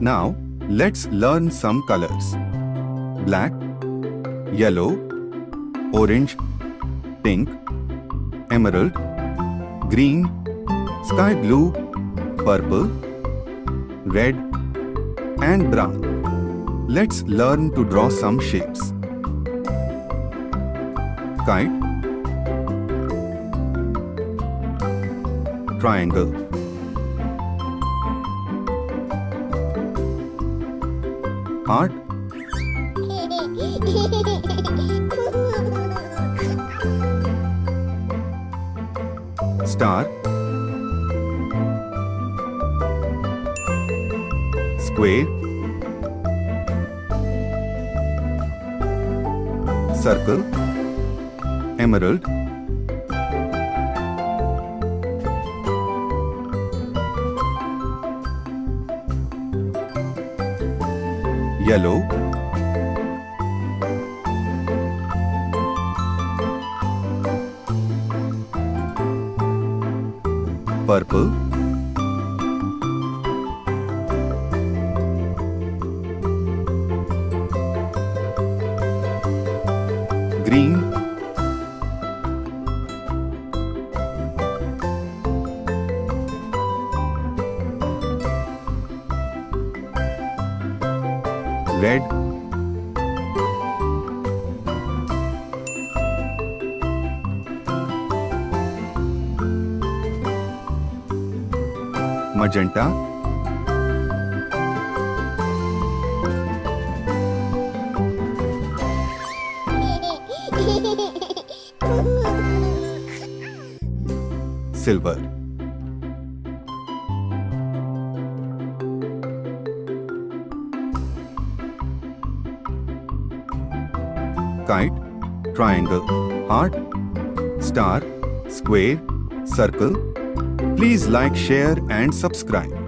Now, let's learn some colors. Black, yellow, orange, pink, emerald, green, sky blue, purple, red, and brown. Let's learn to draw some shapes. Kite, triangle, heart, star, square, circle, emerald, yellow, purple, green, red, magenta, silver. Kite, triangle, heart, star, square, circle. Please like, share and subscribe.